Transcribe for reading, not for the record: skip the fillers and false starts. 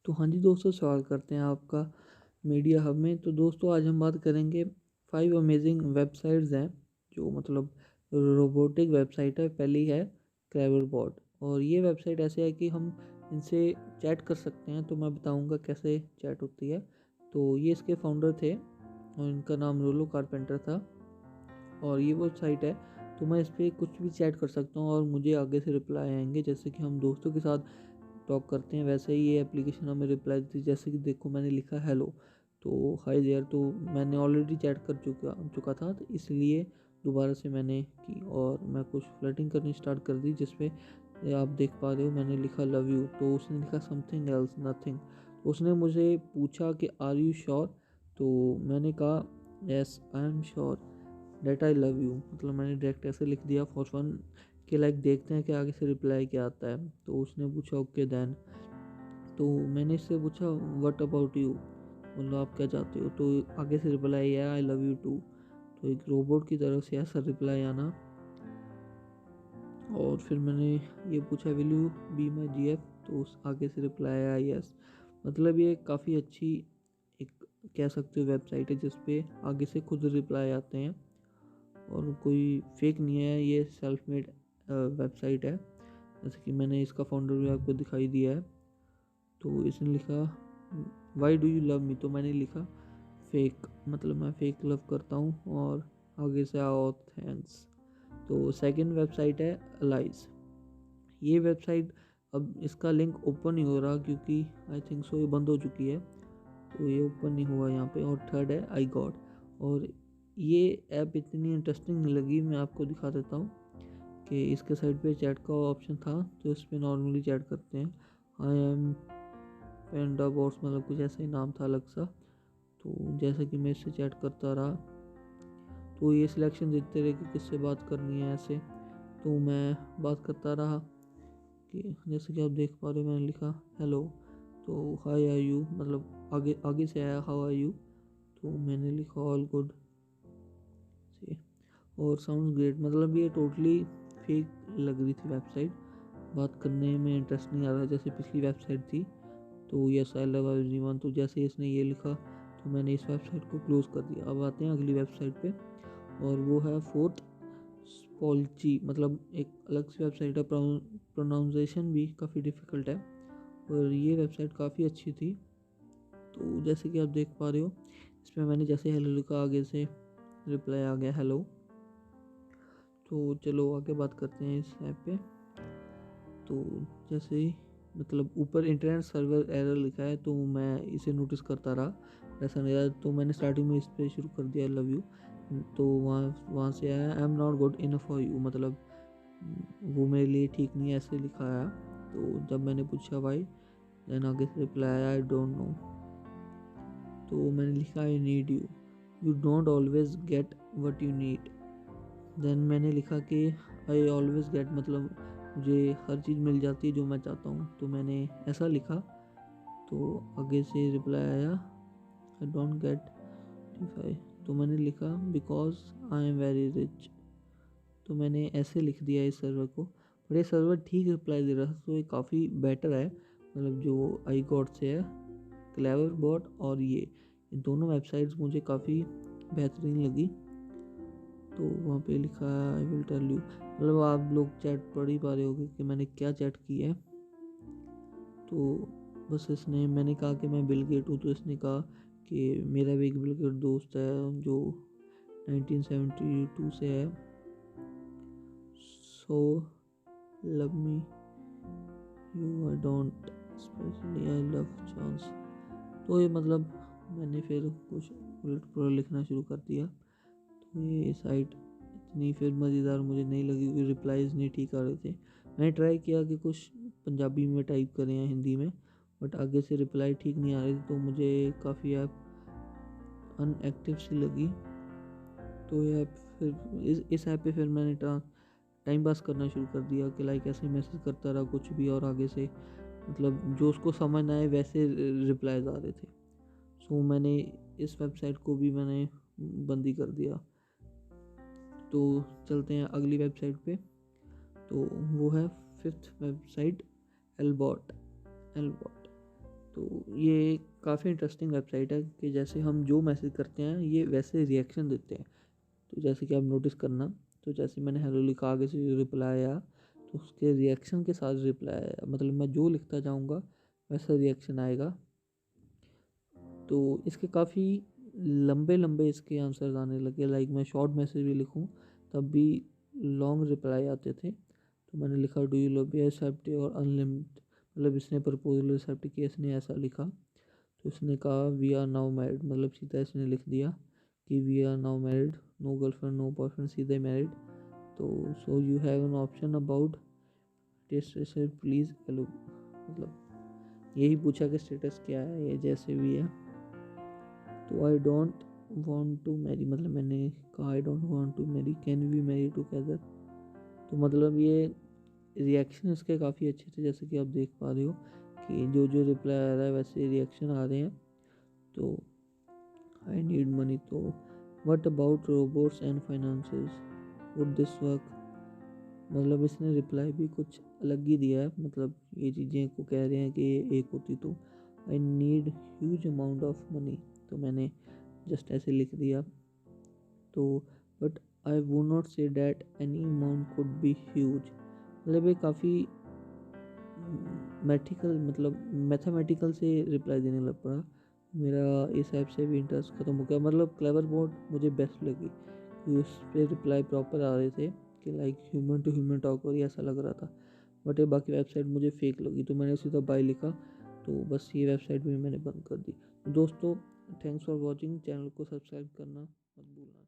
तो हाँ जी दोस्तों, स्वागत करते हैं आपका मीडिया हब में। तो दोस्तों आज हम बात करेंगे 5 अमेजिंग वेबसाइट्स हैं जो मतलब रोबोटिक वेबसाइट है। पहली है क्लेवरबॉट, और ये वेबसाइट ऐसे है कि हम इनसे चैट कर सकते हैं। तो मैं बताऊंगा कैसे चैट होती है। तो ये इसके फाउंडर थे और इनका नाम रोलो कारपेंटर था, और ये वेबसाइट है तो मैं इस पर कुछ भी चैट कर सकता हूँ और मुझे आगे से रिप्लाई आएंगे। जैसे कि हम दोस्तों के साथ टॉक करते हैं वैसे ही ये एप्लीकेशन हमें रिप्लाई देती है। जैसे कि देखो मैंने लिखा हेलो तो हाय देयर, तो मैंने ऑलरेडी चैट कर चुका था, तो इसलिए दोबारा से मैंने की और मैं कुछ फ्लर्टिंग करनी स्टार्ट कर दी। जिसपे आप देख पा रहे हो मैंने लिखा लव यू, तो उसने लिखा समथिंग एल्स नथिंग। तो उसने मुझे पूछा कि आर यू श्योर, तो मैंने कहा yes I am sure that I love you. मतलब मैंने डायरेक्ट ऐसे लिख दिया फॉर फन कि लाइक देखते हैं कि आगे से रिप्लाई क्या आता है। तो उसने पूछा ओके देन। तो मैंने इससे पूछा व्हाट अबाउट यू, मतलब आप क्या चाहते हो। तो आगे से रिप्लाई है आई लव यू टू। तो एक रोबोट की तरफ से ऐसा रिप्लाई आना। और फिर मैंने ये पूछा will you be my GF, तो उस आगे से रिप्लाई आया यस। मतलब ये काफ़ी अच्छी एक कह सकते हो वेबसाइट है जिसपे आगे से खुद रिप्लाई आते हैं और कोई फेक नहीं है, ये सेल्फ मेड वेबसाइट है। जैसे कि मैंने इसका फाउंडर भी आपको दिखाई दिया है। तो इसने लिखा वाई डू यू लव मी, तो मैंने लिखा फेक, मतलब मैं फेक लव करता हूँ, और आगे से आओ थैंक्स। तो सेकंड वेबसाइट है अलाइज। ये वेबसाइट अब इसका लिंक ओपन नहीं हो रहा क्योंकि आई थिंक सो ये बंद हो चुकी है, तो ये ओपन नहीं हुआ यहाँ पे। और थर्ड है आई गॉड, और ये ऐप इतनी इंटरेस्टिंग नहीं लगी, मैं आपको दिखा देता हूँ कि इसके साइड पे चैट का ऑप्शन था। तो इस पर नॉर्मली चैट करते हैं आई एम पेंडा बॉट्स, मतलब कुछ ऐसा ही नाम था अलग सा। तो जैसे कि मैं इससे चैट करता रहा तो ये सिलेक्शन देते रहे कि किससे बात करनी है ऐसे। तो मैं बात करता रहा कि जैसे कि आप देख पा रहे हो मैंने लिखा हेलो, तो हाई आर यू, मतलब आगे आगे से आया हाउ आर यू। तो मैंने लिखा ऑल गुड से, और साउंड ग्रेट। मतलब ये टोटली फेक लग रही थी वेबसाइट, बात करने में इंटरेस्ट नहीं आ रहा जैसे पिछली वेबसाइट थी। तो यस आई लव एवरीवन, तो जैसे इसने ये लिखा तो मैंने इस वेबसाइट को क्लोज कर दिया। अब आते हैं अगली वेबसाइट पे, और वो है फोर्थ स्पॉल्ची, मतलब एक अलग सी वेबसाइट है, प्रोनाउंसिएशन भी काफ़ी डिफ़िकल्ट है, और ये वेबसाइट काफ़ी अच्छी थी। तो जैसे कि आप देख पा रहे हो इसमें मैंने जैसे हेलो लिखा आगे से रिप्लाई आ गया हेलो। तो चलो आगे बात करते हैं इस ऐप पे। तो जैसे ही मतलब ऊपर इंटरनेट सर्वर एरर लिखा है तो मैं इसे नोटिस करता रहा, ऐसा नहीं रहा। तो मैंने स्टार्टिंग में इस पर शुरू कर दिया लव यू। तो वहाँ से आया I am not good enough for you, मतलब वो मेरे लिए ठीक नहीं है ऐसे लिखा आया। तो जब मैंने पूछा वाई, देन आगे से रिप्लाई आया आई डोंट नो। तो मैंने लिखा I need you, you don't always get what you need. Then मैंने लिखा कि आई ऑलवेज गेट, मतलब मुझे हर चीज़ मिल जाती है जो मैं चाहता हूँ। तो मैंने ऐसा लिखा। तो आगे से रिप्लाई आया आई डोंट गेट डिफाई। तो मैंने लिखा because I am very rich. तो मैंने ऐसे लिख दिया इस सर्वर को, पर ये सर्वर ठीक रिप्लाई दे रहा था। तो ये काफ़ी बेटर है, मतलब जो आई गॉट से है क्लेवर बॉट, और ये दोनों वेबसाइट्स मुझे काफ़ी बेहतरीन लगी। तो वहाँ पे लिखा है आई विल टेल यू, मतलब आप लोग चैट पढ़ ही पा रहे होगे कि मैंने क्या चैट की है। तो बस इसने, मैंने कहा कि मैं बिल गेट हूँ, तो इसने कहा कि मेरा भी एक बिल गेट दोस्त है जो 1972 से है, so love me you I don't specially I love chance. तो ये मतलब मैंने फिर कुछ उलट पुलट लिखना शुरू कर दिया। तो ये साइट इतनी फिर मज़ेदार मुझे नहीं लगी क्योंकि रिप्लाईज नहीं ठीक आ रहे थे। मैंने ट्राई किया कि कुछ पंजाबी में टाइप करें या हिंदी में, बट आगे से रिप्लाई ठीक नहीं आ रही थी। तो मुझे काफ़ी ऐप अनएक्टिव सी लगी। तो ये ऐप फिर इस ऐप पे फिर मैंने टाइम पास करना शुरू कर दिया कि लाइक ऐसे मैसेज करता रहा कुछ भी, और आगे से मतलब जो उसको समझ ना आए वैसे रिप्लाईज आ रहे थे। सो मैंने इस वेबसाइट को भी मैंने बंद ही कर दिया। तो चलते हैं अगली वेबसाइट पे। तो वो है फिफ्थ वेबसाइट एलबॉट। तो ये काफ़ी इंटरेस्टिंग वेबसाइट है कि जैसे हम जो मैसेज करते हैं ये वैसे रिएक्शन देते हैं। तो जैसे कि आप नोटिस करना, तो जैसे मैंने हेलो लिखा, आगे से रिप्लाई आया, तो उसके रिएक्शन के साथ रिप्लाई आया, मतलब मैं जो लिखता जाऊँगा वैसा रिएक्शन आएगा। तो इसके काफ़ी लंबे लंबे इसके आंसर आने लगे, लाइक मैं शॉर्ट मैसेज भी लिखूं तब भी लॉन्ग रिप्लाई आते थे। तो मैंने लिखा do you love me accept और अनलिमिटेड, मतलब इसने प्रपोजल एक्सेप्ट किया, इसने ऐसा लिखा। तो इसने कहा वी आर नाउ मैरिड, मतलब सीधा इसने लिख दिया कि we are now married, no girlfriend no boyfriend, सीधे मैरिड। तो so you have an option about test please hello, मतलब यही पूछा कि स्टेटस क्या है, ये जैसे भी है। तो I don't want to marry, मतलब मैंने कहा I don't want to marry, can we marry together. तो मतलब ये रिएक्शन इसके काफ़ी अच्छे थे, जैसे कि आप देख पा रहे हो कि जो जो रिप्लाई आ रहा है वैसे रिएक्शन आ रहे हैं। तो आई नीड मनी, तो what about robots and finances, would this work, मतलब इसने रिप्लाई भी कुछ अलग ही दिया है, मतलब ये चीज़ें को कह रहे हैं कि ये एक होती तो I need huge amount of money. तो मैंने जस्ट ऐसे लिख दिया। तो but I would not say that any amount could be huge, मतलब ये काफ़ी मतलब मैथमेटिकल से रिप्लाई देने लग पड़ा। मेरा इस ऐप से भी इंटरेस्ट ख़त्म हो गया, मतलब क्लेवर बोर्ड मुझे बेस्ट लगी कि उस पर रिप्लाई प्रॉपर आ रहे थे कि like human to human talk और ऐसा लग रहा था। बट ये बाकी वेबसाइट मुझे फेक लगी, तो मैंने सीधा बाय लिखा। तो बस ये वेबसाइट भी मैंने बंद कर दी। दोस्तों थैंक्स फॉर वॉचिंग, चैनल को सब्सक्राइब करना मत भूलना।